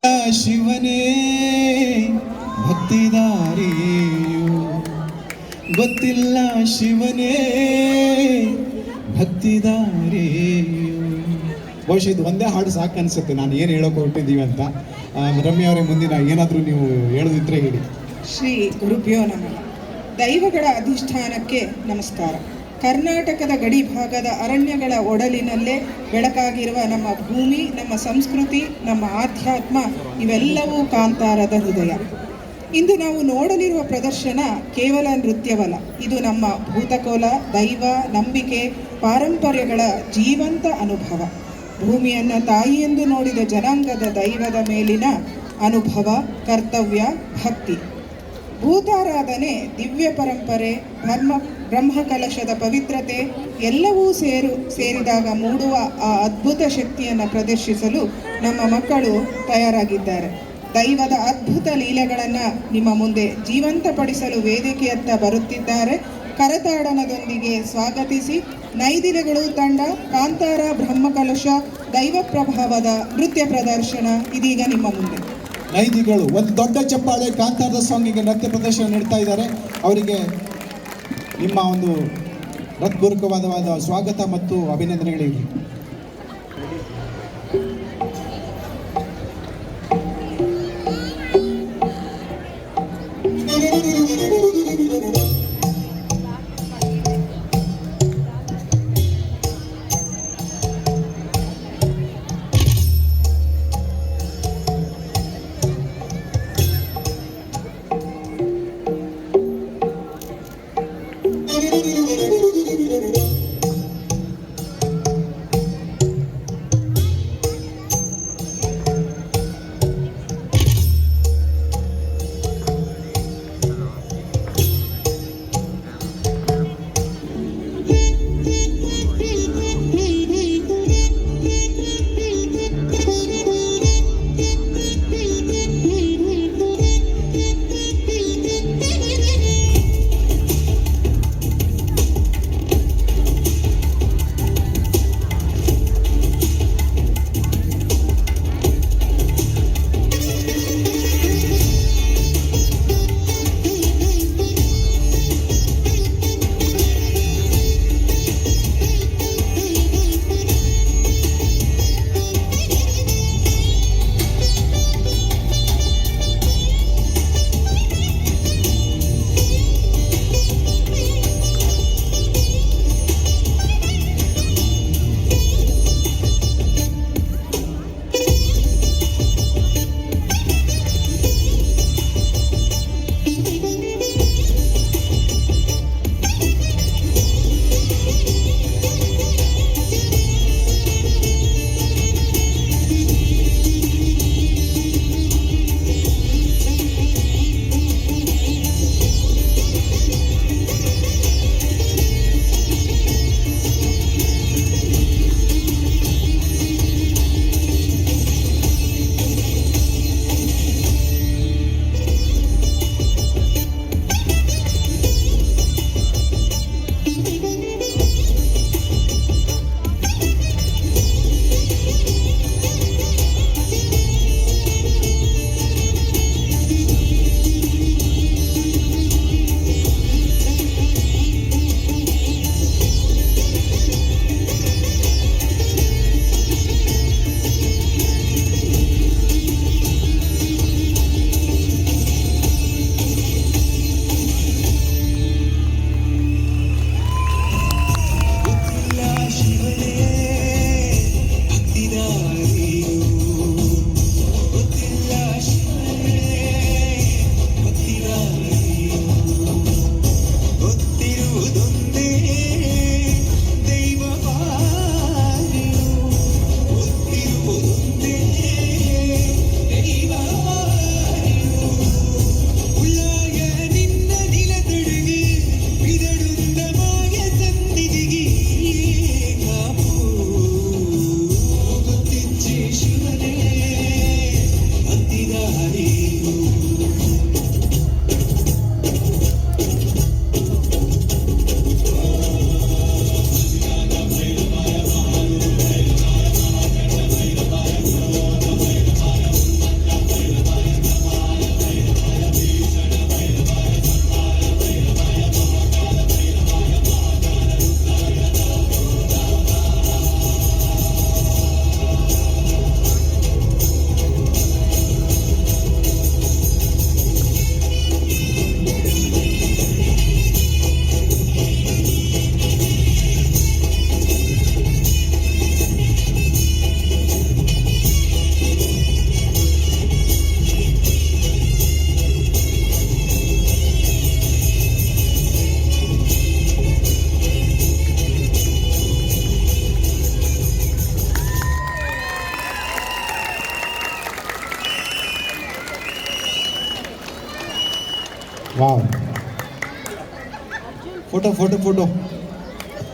ಶಿವನೇ ಭಕ್ತಿದಾರಿಯು ಗೊತ್ತಿಲ್ಲ ಶಿವನೇ ಭಕ್ತಿದಾರಿಯು. ಬಹುಶಃ ಇದು ಒಂದೇ ಹಾಡು ಸಾಕು ಅನ್ಸುತ್ತೆ ನಾನು ಏನು ಹೇಳೋಕೆ ಹೊರಟಿದ್ದೀವಿ ಅಂತ. ರಮ್ಯ ಅವರೇ, ಮುಂದಿನ ಏನಾದರೂ ನೀವು ಹೇಳೋದಿದ್ರೆ ಹೇಳಿ. ಶ್ರೀ ಗುರುಭ್ಯೋ ನಮಃ. ದೈವಗಳ ಅಧಿಷ್ಠಾನಕ್ಕೆ ನಮಸ್ಕಾರ. ಕರ್ನಾಟಕದ ಗಡಿ ಭಾಗದ ಅರಣ್ಯಗಳ ಒಡಲಿನಲ್ಲೇ ಬೆಳಕಾಗಿರುವ ನಮ್ಮ ಭೂಮಿ, ನಮ್ಮ ಸಂಸ್ಕೃತಿ, ನಮ್ಮ ಆಧ್ಯಾತ್ಮ ಇವೆಲ್ಲವೂ ಕಾಂತಾರದ ಹೃದಯ. ಇಂದು ನಾವು ನೋಡಲಿರುವ ಪ್ರದರ್ಶನ ಕೇವಲ ನೃತ್ಯವಲ್ಲ, ಇದು ನಮ್ಮ ಭೂತಕೋಲ, ದೈವ, ನಂಬಿಕೆ, ಪಾರಂಪರ್ಯಗಳ ಜೀವಂತ ಅನುಭವ. ಭೂಮಿಯನ್ನು ತಾಯಿಯೆಂದು ನೋಡಿದ ಜನಾಂಗದ ದೈವದ ಮೇಲಿನ ಅನುಭವ, ಕರ್ತವ್ಯ, ಭಕ್ತಿ. ಭೂತಾರಾಧನೆ, ದಿವ್ಯ ಪರಂಪರೆ, ಬ್ರಹ್ಮಕಲಶದ ಪವಿತ್ರತೆ ಎಲ್ಲವೂ ಸೇರಿದಾಗ ಮೂಡುವ ಆ ಅದ್ಭುತ ಶಕ್ತಿಯನ್ನು ಪ್ರದರ್ಶಿಸಲು ನಮ್ಮ ಮಕ್ಕಳು ತಯಾರಾಗಿದ್ದಾರೆ. ದೈವದ ಅದ್ಭುತ ಲೀಲೆಗಳನ್ನು ನಿಮ್ಮ ಮುಂದೆ ಜೀವಂತಪಡಿಸಲು ವೇದಿಕೆಯತ್ತ ಬರುತ್ತಿದ್ದಾರೆ. ಕರತಾಡನದೊಂದಿಗೆ ಸ್ವಾಗತಿಸಿ. ನೈದಿಲೆಗಳು ತಂಡ ಕಾಂತಾರ ಬ್ರಹ್ಮಕಲಶ ದೈವ ಪ್ರಭಾವದ ನೃತ್ಯ ಪ್ರದರ್ಶನ ಇದೀಗ ನಿಮ್ಮ ಮುಂದೆ. ನೈದಿಗಳು ಒಂದು ದೊಡ್ಡ ಚಪ್ಪಾಳೆ. ಕಾಂತಾರದ ಸಾಂಗಿಗೆ ನೃತ್ಯ ಪ್ರದರ್ಶನ ನೀಡ್ತಾ ಇದ್ದಾರೆ. ಅವರಿಗೆ ನಿಮ್ಮ ಒಂದು ಹೃತ್ಪೂರ್ವಕವಾದ ಸ್ವಾಗತ ಮತ್ತು ಅಭಿನಂದನೆಗಳಿವೆ. Wow, photo photo photo.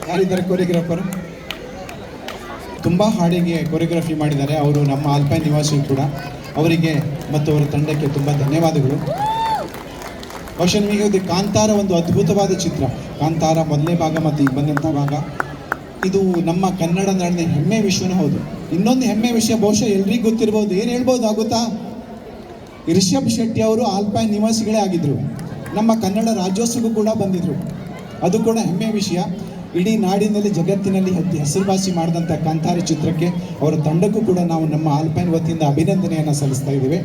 ಯಾರಿದ್ದಾರೆ ಕೊರಿಯೋಗ್ರಾಫರ್? ತುಂಬ ಹಾಡಿಗೆ ಕೊರಿಯೋಗ್ರಫಿ ಮಾಡಿದ್ದಾರೆ ಅವರು, ನಮ್ಮ ಆಲ್ಪೈನ್ ನಿವಾಸಿ ಕೂಡ. ಅವರಿಗೆ ಮತ್ತು ಅವರ ತಂಡಕ್ಕೆ ತುಂಬ ಧನ್ಯವಾದಗಳು. ಬಹುಶಃ ನಿಮಗೆ ಇದು ಕಾಂತಾರ ಒಂದು ಅದ್ಭುತವಾದ ಚಿತ್ರ. ಕಾಂತಾರ ಮೊದಲನೇ ಭಾಗ ಮತ್ತು ಈಗ ಬಂದಂಥ ಭಾಗ, ಇದು ನಮ್ಮ ಕನ್ನಡ ನಾಡಿನ ಹೆಮ್ಮೆ ವಿಷಯನೂ ಹೌದು. ಇನ್ನೊಂದು ಹೆಮ್ಮೆ ವಿಷಯ ಬಹುಶಃ ಎಲ್ರಿಗೂ ಗೊತ್ತಿರ್ಬೋದು. ಏನು ಹೇಳ್ಬೋದು ಆಗುತ್ತಾ? ರಿಷಬ್ ಶೆಟ್ಟಿ ಅವರು ಆಲ್ಪೈನ್ ನಿವಾಸಿಗಳೇ ಆಗಿದ್ದರು, ನಮ್ಮ ಕನ್ನಡ ರಾಜ್ಯೋತ್ಸವಕ್ಕೂ ಕೂಡ ಬಂದಿದ್ದರು. ಅದು ಕೂಡ ಹೆಮ್ಮೆಯ ವಿಷಯ. ಇಡೀ ನಾಡಿನಲ್ಲಿ ಜಗತ್ತಿನಲ್ಲಿ ಹೆಸರುವಾಸಿ ಮಾಡಿದಂಥ ಕಾಂತಾರ ಚಿತ್ರಕ್ಕೆ ಅವರ ತಂಡಕ್ಕೂ ಕೂಡ ನಾವು ನಮ್ಮ ಆಲ್ಪೈನ್ ವತಿಯಿಂದ ಅಭಿನಂದನೆಯನ್ನು ಸಲ್ಲಿಸ್ತಾ ಇದ್ದೇವೆ.